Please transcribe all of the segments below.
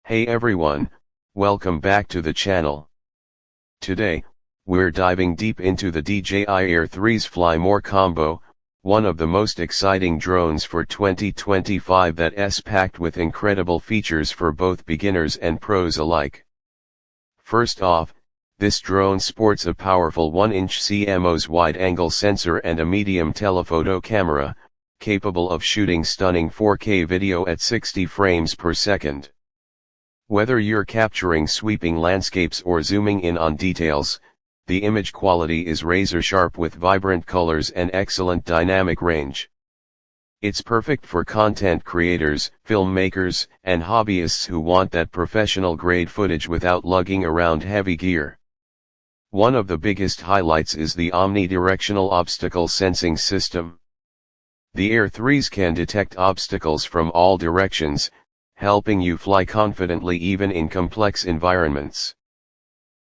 Hey everyone, welcome back to the channel. Today, we're diving deep into the DJI Air3S Fly More combo, one of the most exciting drones for 2025 that's packed with incredible features for both beginners and pros alike. First off, this drone sports a powerful 1-inch CMOS wide-angle sensor and a medium telephoto camera, capable of shooting stunning 4K video at 60 frames per second. Whether you're capturing sweeping landscapes or zooming in on details, the image quality is razor-sharp with vibrant colors and excellent dynamic range. It's perfect for content creators, filmmakers, and hobbyists who want that professional-grade footage without lugging around heavy gear. One of the biggest highlights is the omnidirectional obstacle sensing system. The Air3S can detect obstacles from all directions, helping you fly confidently even in complex environments.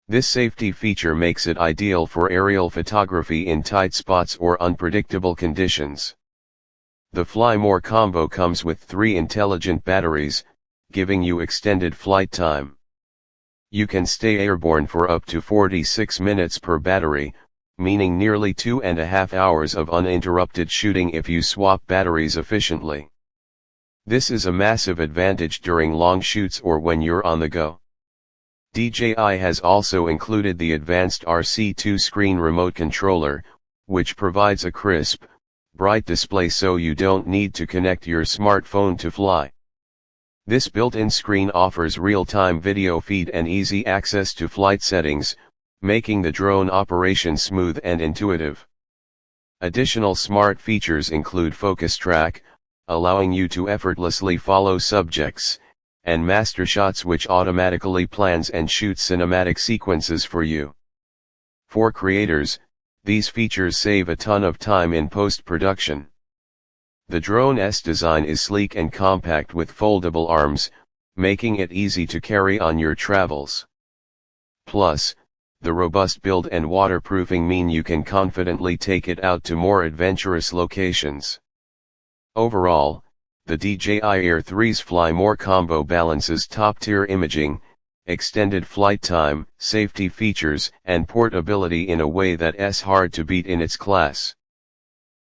This safety feature makes it ideal for aerial photography in tight spots or unpredictable conditions. The Fly More combo comes with 3 intelligent batteries, giving you extended flight time. You can stay airborne for up to 46 minutes per battery, meaning nearly 2.5 hours of uninterrupted shooting if you swap batteries efficiently. This is a massive advantage during long shoots or when you're on the go. DJI has also included the advanced RC2 screen remote controller, which provides a crisp, bright display so you don't need to connect your smartphone to fly. This built-in screen offers real-time video feed and easy access to flight settings, making the drone operation smooth and intuitive. Additional smart features include FocusTrack, allowing you to effortlessly follow subjects, and Mastershots, which automatically plans and shoots cinematic sequences for you. For creators, these features save a ton of time in post-production. The drone's design is sleek and compact with foldable arms, making it easy to carry on your travels. Plus, the robust build and waterproofing mean you can confidently take it out to more adventurous locations. Overall, the DJI Air3S Fly More combo balances top-tier imaging, extended flight time, safety features, and portability in a way that's hard to beat in its class.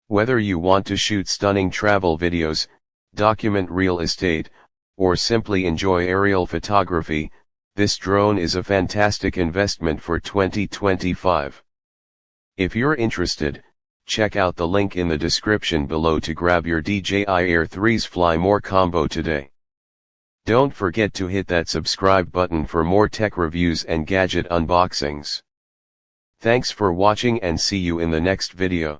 Whether you want to shoot stunning travel videos, document real estate, or simply enjoy aerial photography, this drone is a fantastic investment for 2025. If you're interested, check out the link in the description below to grab your DJI Air3S Fly More combo today. Don't forget to hit that subscribe button for more tech reviews and gadget unboxings. Thanks for watching and see you in the next video.